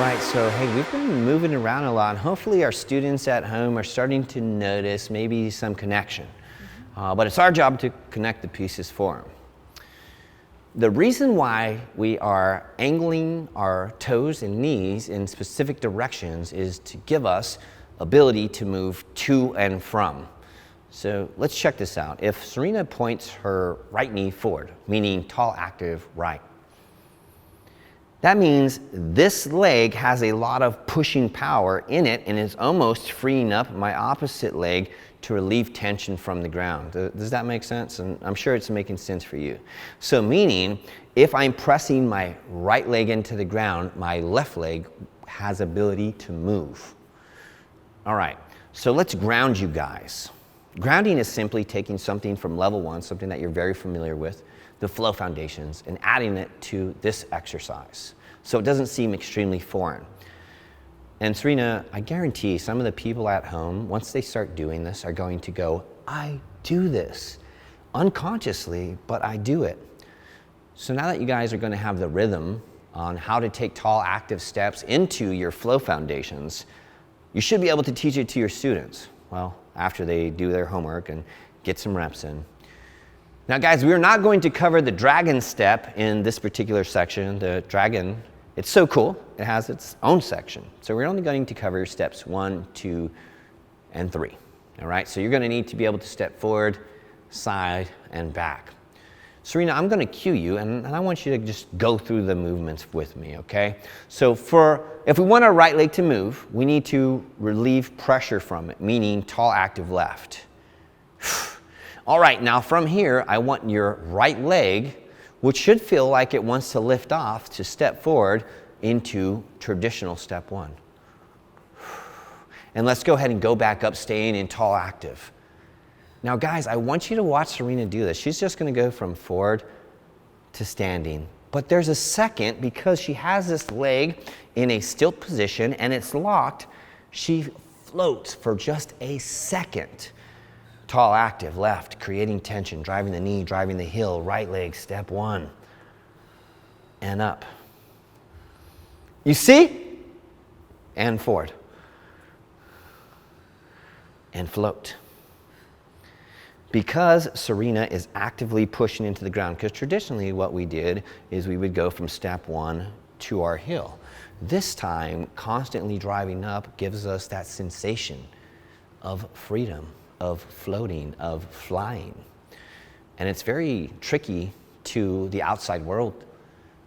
right, so hey, we've been moving around a lot, and hopefully our students at home are starting to notice maybe some connection. But it's our job to connect the pieces for them. The reason why we are angling our toes and knees in specific directions is to give us ability to move to and from. So let's check this out. If Serena points her right knee forward, meaning tall, active right, that means this leg has a lot of pushing power in it and is almost freeing up my opposite leg to relieve tension from the ground. Does that make sense? And I'm sure it's making sense for you. So meaning, if I'm pressing my right leg into the ground, my left leg has ability to move. All right, so let's ground you guys. Grounding is simply taking something from level one, something that you're very familiar with, the flow foundations, and adding it to this exercise, so it doesn't seem extremely foreign. And Serena, I guarantee some of the people at home, once they start doing this, are going to go, I do this unconsciously, but I do it. So now that you guys are going to have the rhythm on how to take tall, active steps into your flow foundations, you should be able to teach it to your students, well, after they do their homework and get some reps in. Now guys, we're not going to cover the dragon step in this particular section. The dragon, it's so cool, it has its own section. So we're only going to cover steps 1, 2, and 3. All right, so you're going to need to be able to step forward, side, and back. Serena, I'm going to cue you, and I want you to just go through the movements with me, okay? So if we want our right leg to move, we need to relieve pressure from it, meaning tall, active left. All right, now from here, I want your right leg, which should feel like it wants to lift off, to step forward into traditional step 1. And let's go ahead and go back up, staying in tall, active. Now guys, I want you to watch Serena do this. She's just gonna go from forward to standing. But there's a second, because she has this leg in a stilt position and it's locked, she floats for just a second. Tall, active, left, creating tension, driving the knee, driving the heel, right leg, step 1, and up. You see? And forward. And float. Because Serena is actively pushing into the ground, because traditionally what we did is we would go from step 1 to our heel. This time, constantly driving up gives us that sensation of freedom, of floating, of flying. And it's very tricky to the outside world.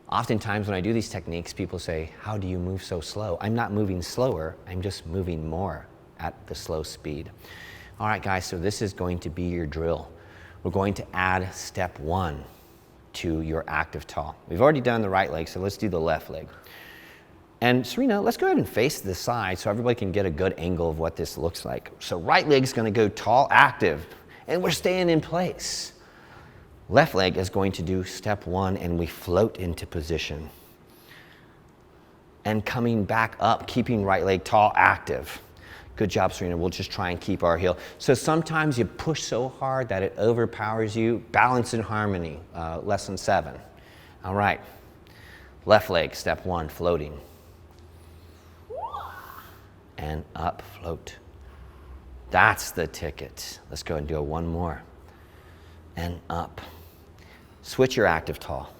Oftentimes when I do these techniques, people say, how do you move so slow? I'm not moving slower, I'm just moving more at the slow speed. All right guys, so this is going to be your drill. We're going to add step 1 to your active tall. We've already done the right leg, so let's do the left leg. And Serena, let's go ahead and face the side so everybody can get a good angle of what this looks like. So right leg's gonna go tall, active, and we're staying in place. Left leg is going to do step 1 and we float into position. And coming back up, keeping right leg tall, active. Good job, Serena. We'll just try and keep our heel. So sometimes you push so hard that it overpowers you. Balance and harmony, lesson 7. All right, left leg, step 1, floating. And up, float. That's the ticket. Let's go and do one more. And up. Switch your active tall.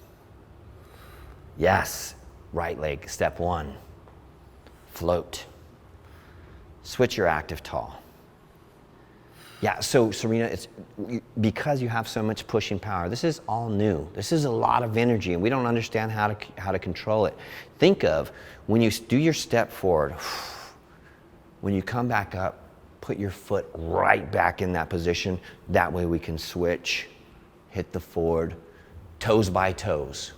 Yes, right leg, step 1. Float. Switch your active tall. Yeah, so Serena, it's because you have so much pushing power. This is all new. This is a lot of energy, and we don't understand how to control it. Think of when you do your step forward, when you come back up, put your foot right back in that position. That way we can switch, hit the forward, toes by toes.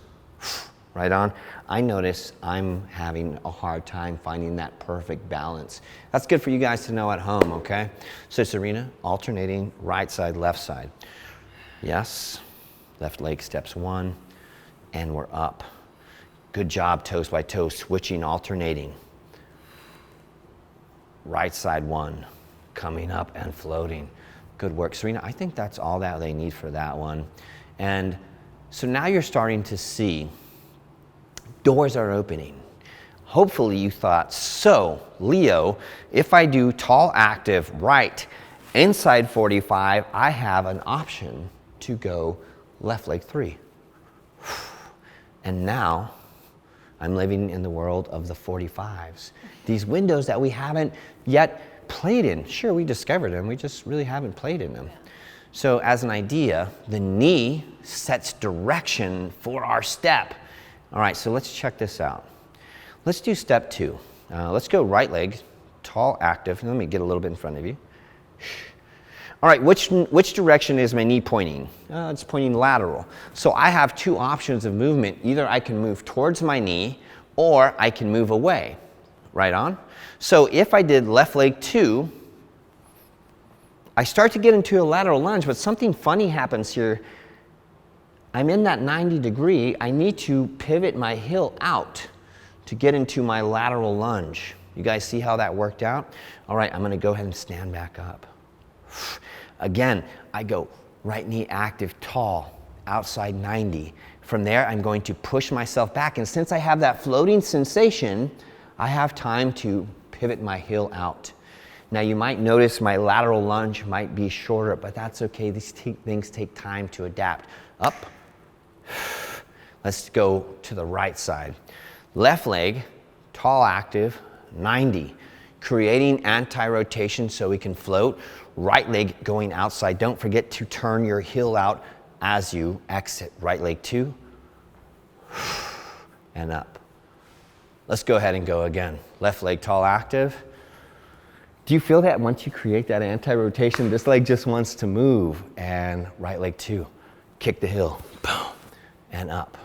Right on. I notice I'm having a hard time finding that perfect balance. That's good for you guys to know at home, okay? So Serena, alternating right side, left side. Yes, left leg steps 1, and we're up. Good job, toes by toes, switching, alternating. Right side 1, coming up and floating. Good work, Serena. I think that's all that they need for that one. And so now you're starting to see doors are opening. Hopefully you thought, so Leo, if I do tall active right inside 45, I have an option to go left leg 3. And now I'm living in the world of the 45s. These windows that we haven't yet played in. Sure, we discovered them, we just really haven't played in them. So as an idea, the knee sets direction for our step. All right, so let's check this out. Let's do step 2. Let's go right leg, tall active. Let me get a little bit in front of you. All right, which direction is my knee pointing? It's pointing lateral. So I have 2 options of movement. Either I can move towards my knee or I can move away. Right on? So if I did left leg 2, I start to get into a lateral lunge, but something funny happens here. I'm in that 90 degree. I need to pivot my heel out to get into my lateral lunge. You guys see how that worked out? All right, I'm gonna go ahead and stand back up. Again, I go right knee active, tall, outside 90. From there, I'm going to push myself back. And since I have that floating sensation, I have time to pivot my heel out. Now you might notice my lateral lunge might be shorter, but that's okay. These things take time to adapt. Up. Let's go to the right side. Left leg, tall active, 90. Creating anti-rotation so we can float. Right leg going outside. Don't forget to turn your heel out as you exit. Right leg 2. And up. Let's go ahead and go again. Left leg tall active. Do you feel that once you create that anti-rotation, this leg just wants to move? And right leg 2. Kick the heel. Boom. And up.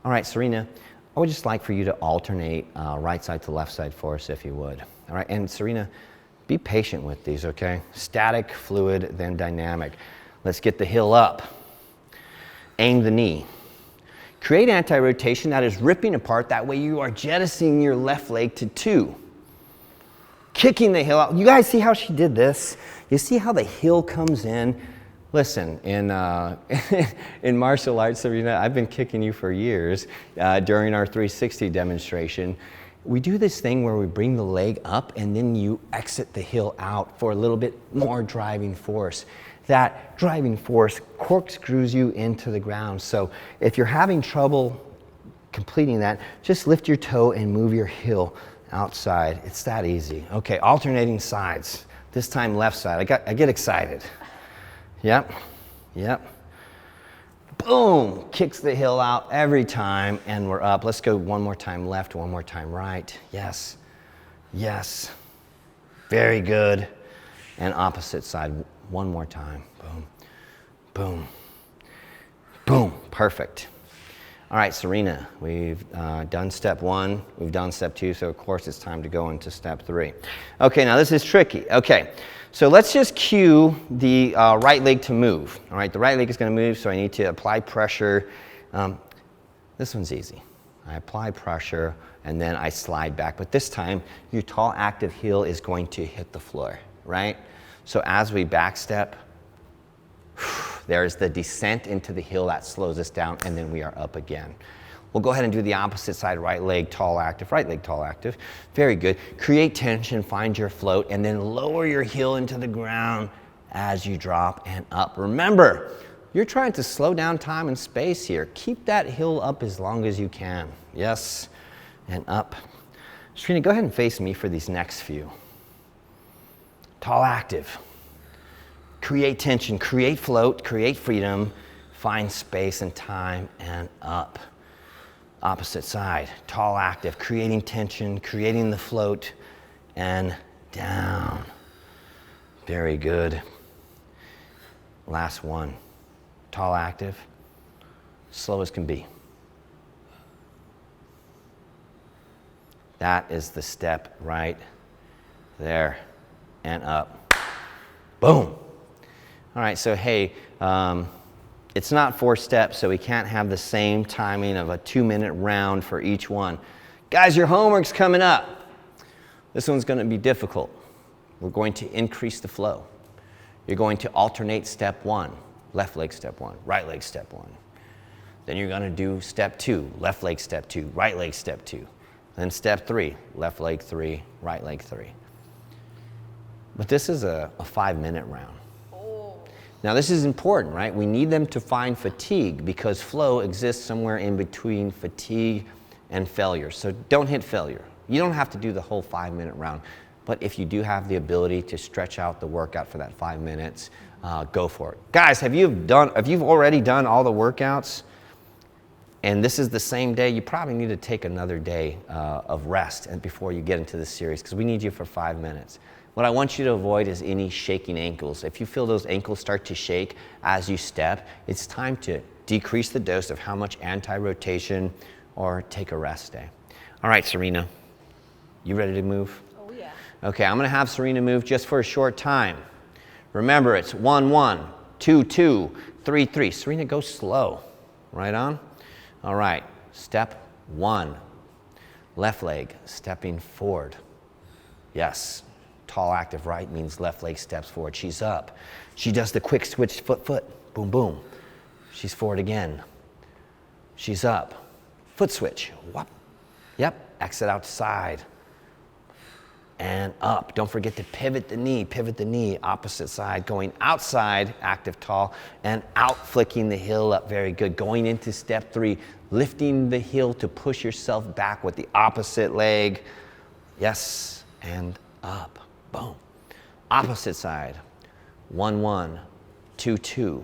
All right, Serena, I would just like for you to alternate right side to left side for us if you would. All right, and Serena, be patient with these, okay? Static, fluid, then dynamic. Let's get the heel up. Aim the knee. Create anti-rotation that is ripping apart. That way you are jettisoning your left leg to 2. Kicking the heel out. You guys see how she did this? You see how the heel comes in? Listen, in martial arts, Serena, I've been kicking you for years during our 360 demonstration. We do this thing where we bring the leg up and then you exit the heel out for a little bit more driving force. That driving force corkscrews you into the ground. So if you're having trouble completing that, just lift your toe and move your heel outside. It's that easy. Okay, alternating sides. This time left side. I get excited. Yep, yep. Boom, kicks the heel out every time and we're up. Let's go one more time left, one more time right. Yes, yes. Very good. And opposite side, one more time. Boom, boom, boom. Perfect. All right, Serena, we've done step 1, we've done step 2, so of course it's time to go into step 3. Okay, now this is tricky. Okay, so let's just cue the right leg to move. All right, the right leg is going to move, so I need to apply pressure. This one's easy. I apply pressure and then I slide back, but this time your tall active heel is going to hit the floor, right? So as we back step, there's the descent into the heel that slows us down, and then we are up again. We'll go ahead and do the opposite side, right leg tall active, right leg tall active. Very good. Create tension, find your float, and then lower your heel into the ground as you drop and up. Remember, you're trying to slow down time and space here. Keep that heel up as long as you can. Yes, and up. Serena, go ahead and face me for these next few. Tall active. Create tension, create float, create freedom, find space and time, and up. Opposite side, tall active, creating tension, creating the float, and down. Very good. Last one, tall active, slow as can be. That is the step right there, and up. Boom. All right, so hey, it's not 4 steps, so we can't have the same timing of a 2-minute round for each one. Guys, your homework's coming up. This one's going to be difficult. We're going to increase the flow. You're going to alternate step 1, left leg step 1, right leg step 1. Then you're going to do step 2, left leg step 2, right leg step 2. Then step 3, left leg 3, right leg 3. But this is a 5-minute round. Now this is important, right? We need them to find fatigue because flow exists somewhere in between fatigue and failure. So don't hit failure. You don't have to do the whole 5-minute round, but if you do have the ability to stretch out the workout for that 5 minutes, go for it. Guys, if you've already done all the workouts and this is the same day, you probably need to take another day of rest and before you get into the series because we need you for 5 minutes. What I want you to avoid is any shaking ankles. If you feel those ankles start to shake as you step, it's time to decrease the dose of how much anti-rotation or take a rest day. All right, Serena, you ready to move? Oh, yeah. Okay, I'm gonna have Serena move just for a short time. Remember, it's 1-1, 2-2, 3-3. Serena, go slow. Right on? All right, step 1. Left leg, stepping forward. Yes. Tall active right means left leg steps forward. She's up. She does the quick switch foot. Boom, boom. She's forward again. She's up. Foot switch. Whoop. Yep. Exit outside. And up. Don't forget to pivot the knee. Pivot the knee. Opposite side. Going outside, active tall. And out, flicking the heel up. Very good. Going into step 3. Lifting the heel to push yourself back with the opposite leg. Yes. And up. Boom. Opposite side. 1-1, 2-2,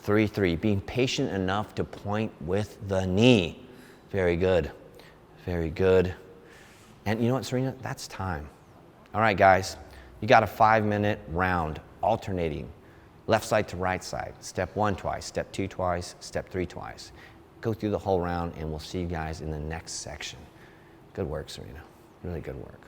3-3. Being patient enough to point with the knee. Very good. Very good. And you know what, Serena? That's time. All right, guys. You got a 5-minute round alternating left side to right side. Step 1 twice, step 2 twice, step 3 twice. Go through the whole round and we'll see you guys in the next section. Good work, Serena. Really good work.